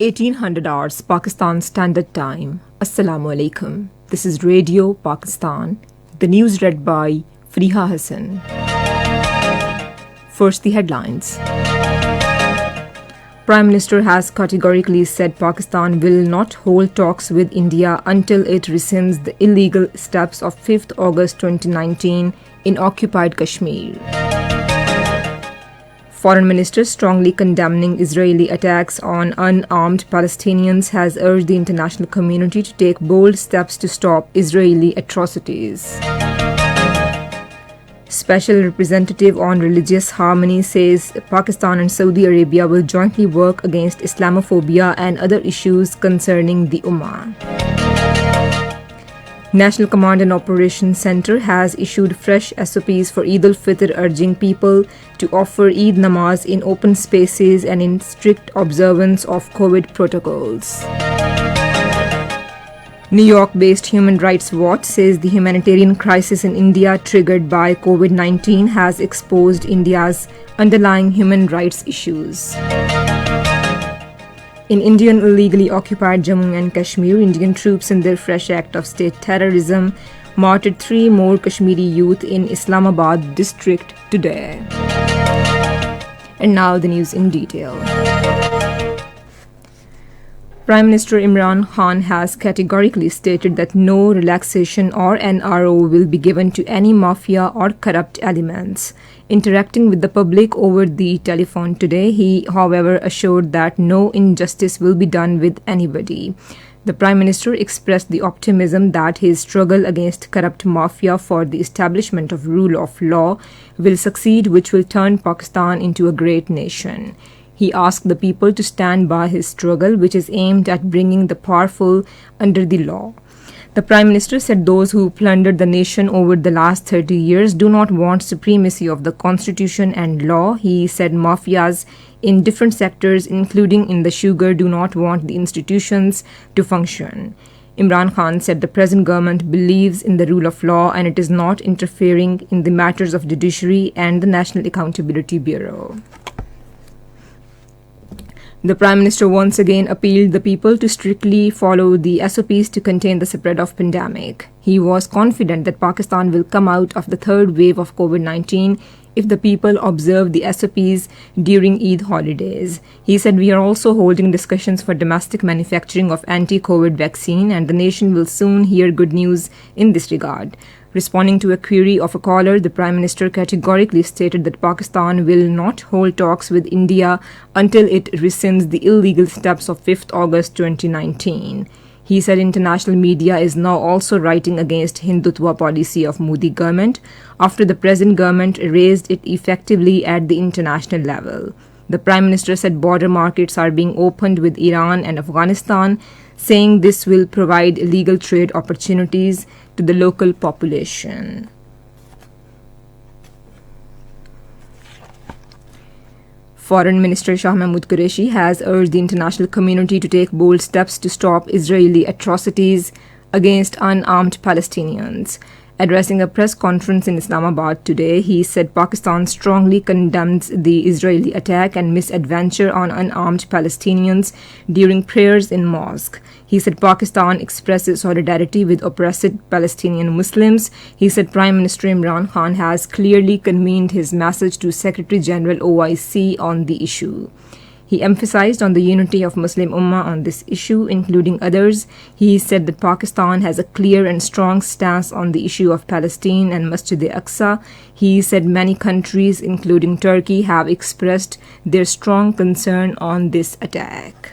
1800 hours Pakistan Standard Time. Assalamu alaikum. This is Radio Pakistan. The news read by Fariha Hassan. First, the headlines. Prime Minister has categorically said Pakistan will not hold talks with India until it rescinds the illegal steps of 5th August 2019 in occupied Kashmir. Foreign Minister strongly condemning Israeli attacks on unarmed Palestinians has urged the international community to take bold steps to stop Israeli atrocities. Special Representative on Religious Harmony says Pakistan and Saudi Arabia will jointly work against Islamophobia and other issues concerning the Ummah. National Command and Operations Center has issued fresh SOPs for Eid al-Fitr, urging people to offer Eid namaz in open spaces and in strict observance of COVID protocols. New York-based Human Rights Watch says the humanitarian crisis in India triggered by COVID-19 has exposed India's underlying human rights issues. In Indian illegally occupied Jammu and Kashmir, Indian troops in their fresh act of state terrorism martyred 3 more Kashmiri youth in Islamabad district today. And now the news in detail. Prime Minister Imran Khan has categorically stated that no relaxation or NRO will be given to any mafia or corrupt elements. Interacting with the public over the telephone today, he, however, assured that no injustice will be done with anybody. The Prime Minister expressed the optimism that his struggle against corrupt mafia for the establishment of rule of law will succeed, which will turn Pakistan into a great nation. He asked the people to stand by his struggle, which is aimed at bringing the powerful under the law. The Prime Minister said those who plundered the nation over the last 30 years do not want supremacy of the constitution and law. He said mafias in different sectors, including in the sugar, do not want the institutions to function. Imran Khan said the present government believes in the rule of law and it is not interfering in the matters of judiciary and the National Accountability Bureau. The Prime Minister once again appealed the people to strictly follow the SOPs to contain the spread of pandemic. He was confident that Pakistan will come out of the third wave of COVID-19 if the people observe the SOPs during Eid holidays. He said, "We are also holding discussions for domestic manufacturing of anti-COVID vaccine and the nation will soon hear good news in this regard." Responding to a query of a caller, the Prime Minister categorically stated that Pakistan will not hold talks with India until it rescinds the illegal steps of 5th August 2019. He said international media is now also writing against Hindutva policy of Modi government after the present government raised it effectively at the international level. The Prime Minister said border markets are being opened with Iran and Afghanistan, saying this will provide legal trade opportunities to the local population. Foreign Minister Shah Mahmood Qureshi has urged the international community to take bold steps to stop Israeli atrocities against unarmed Palestinians. Addressing a press conference in Islamabad today, he said Pakistan strongly condemns the Israeli attack and misadventure on unarmed Palestinians during prayers in mosque. He said Pakistan expresses solidarity with oppressed Palestinian Muslims. He said Prime Minister Imran Khan has clearly convened his message to Secretary General OIC on the issue. He emphasized on the unity of Muslim Ummah on this issue, including others. He said that Pakistan has a clear and strong stance on the issue of Palestine and Masjid al-Aqsa. He said many countries, including Turkey, have expressed their strong concern on this attack.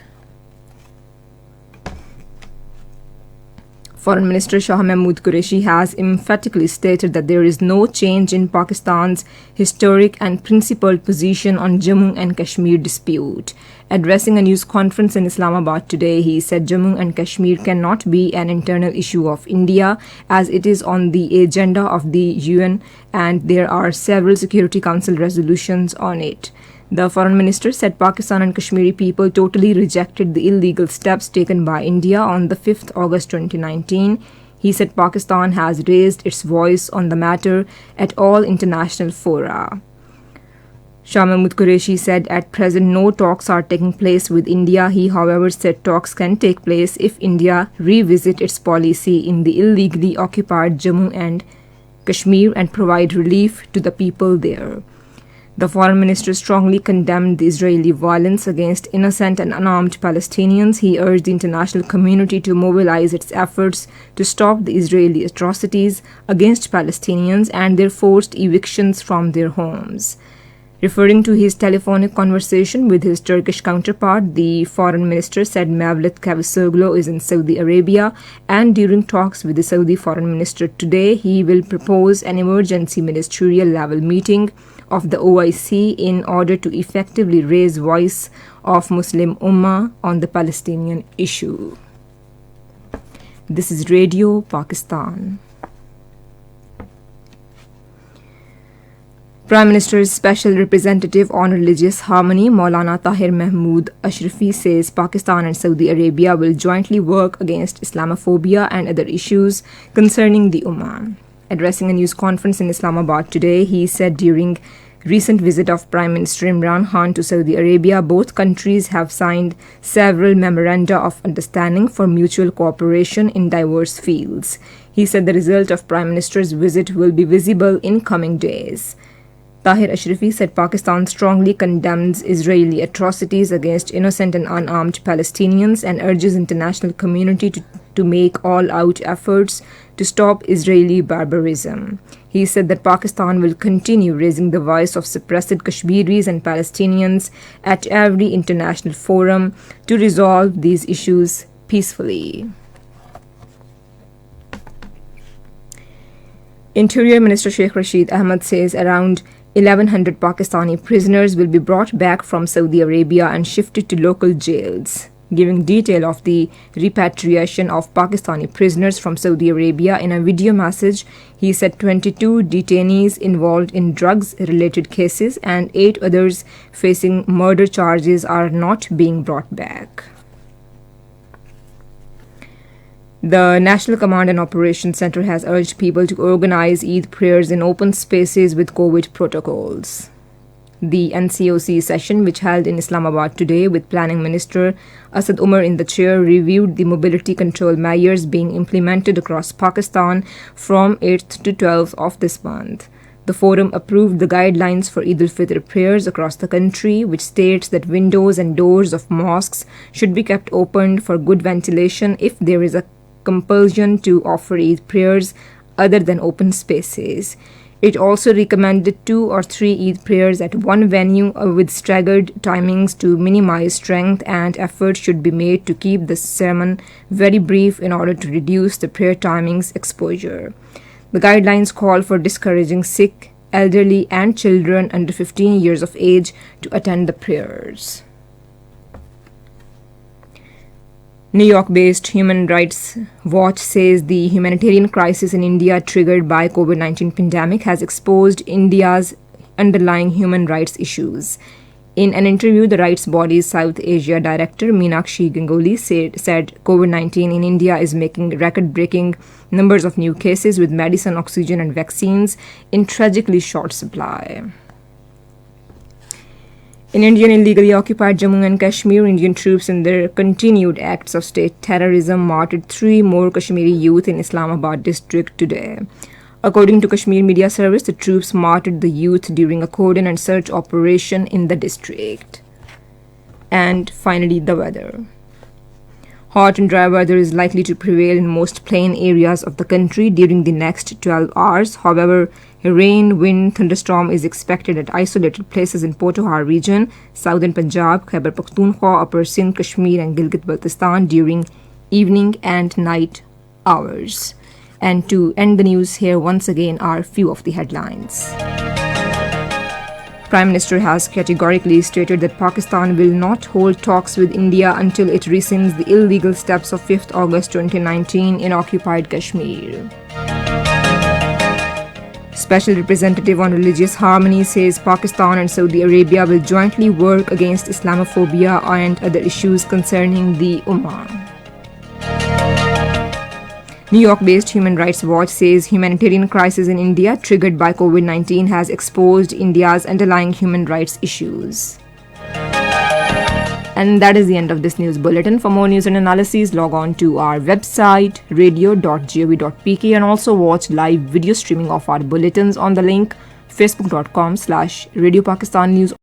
Foreign Minister Shah Mahmood Qureshi has emphatically stated that there is no change in Pakistan's historic and principled position on Jammu and Kashmir dispute. Addressing a news conference in Islamabad today, he said Jammu and Kashmir cannot be an internal issue of India as it is on the agenda of the UN and there are several Security Council resolutions on it. The Foreign Minister said Pakistan and Kashmiri people totally rejected the illegal steps taken by India on the 5th August 2019. He said Pakistan has raised its voice on the matter at all international fora. Shah Mahmood Qureshi said at present no talks are taking place with India. He, however, said talks can take place if India revisit its policy in the illegally occupied Jammu and Kashmir and provide relief to the people there. The foreign minister strongly condemned the Israeli violence against innocent and unarmed Palestinians. He urged the international community to mobilize its efforts to stop the Israeli atrocities against Palestinians and their forced evictions from their homes. Referring to his telephonic conversation with his Turkish counterpart, the foreign minister said Mevlut Cavusoglu is in Saudi Arabia, and during talks with the Saudi foreign minister today, he will propose an emergency ministerial level meeting of the OIC in order to effectively raise voice of Muslim Ummah on the Palestinian issue. This is Radio Pakistan. Prime Minister's Special Representative on Religious Harmony, Maulana Tahir Mahmood Ashrafi, says Pakistan and Saudi Arabia will jointly work against Islamophobia and other issues concerning the Ummah. Addressing a news conference in Islamabad today, he said during recent visit of Prime Minister Imran Khan to Saudi Arabia, both countries have signed several memoranda of understanding for mutual cooperation in diverse fields. He said the result of Prime Minister's visit will be visible in coming days. Tahir Ashrafi said Pakistan strongly condemns Israeli atrocities against innocent and unarmed Palestinians and urges international community to make all-out efforts to stop Israeli barbarism. He said that Pakistan will continue raising the voice of suppressed Kashmiris and Palestinians at every international forum to resolve these issues peacefully. Interior Minister Sheikh Rashid Ahmad says around 1,100 Pakistani prisoners will be brought back from Saudi Arabia and shifted to local jails. Giving detail of the repatriation of Pakistani prisoners from Saudi Arabia in a video message, he said 22 detainees involved in drugs-related cases and 8 others facing murder charges are not being brought back. The National Command and Operations Center has urged people to organize Eid prayers in open spaces with COVID protocols. The NCOC session, which held in Islamabad today with Planning Minister Asad Umar in the chair, reviewed the mobility control measures being implemented across Pakistan from 8th to 12th of this month. The forum approved the guidelines for Eid al-Fitr prayers across the country, which states that windows and doors of mosques should be kept open for good ventilation if there is a compulsion to offer Eid prayers other than open spaces. It also recommended 2 or 3 Eid prayers at one venue with staggered timings to minimize strength, and efforts should be made to keep the sermon very brief in order to reduce the prayer timings exposure. The guidelines call for discouraging sick, elderly, and children under 15 years of age to attend the prayers. New York-based Human Rights Watch says the humanitarian crisis in India triggered by COVID-19 pandemic has exposed India's underlying human rights issues. In an interview, the rights body's South Asia director Meenakshi Ganguly said COVID-19 in India is making record-breaking numbers of new cases with medicine, oxygen and vaccines in tragically short supply. In Indian illegally occupied Jammu and Kashmir, Indian troops in their continued acts of state terrorism martyred 3 more Kashmiri youth in Islamabad district today. According to Kashmir Media Service, the troops martyred the youth during a cordon and search operation in the district. And finally, the weather. Hot and dry weather is likely to prevail in most plain areas of the country during the next 12 hours. However, rain, wind, thunderstorm is expected at isolated places in Potohar region, southern Punjab, Khyber Pakhtunkhwa, Upper Sindh, Kashmir and Gilgit-Baltistan during evening and night hours. And to end the news, here once again are few of the headlines. Prime Minister has categorically stated that Pakistan will not hold talks with India until it rescinds the illegal steps of 5th August 2019 in occupied Kashmir. Special Representative on Religious Harmony says Pakistan and Saudi Arabia will jointly work against Islamophobia and other issues concerning the Ummah. New York-based Human Rights Watch says humanitarian crisis in India triggered by COVID-19 has exposed India's underlying human rights issues. And that is the end of this news bulletin. For more news and analyses, log on to our website radio.gov.pk and also watch live video streaming of our bulletins on the link facebook.com/Radio Pakistan News.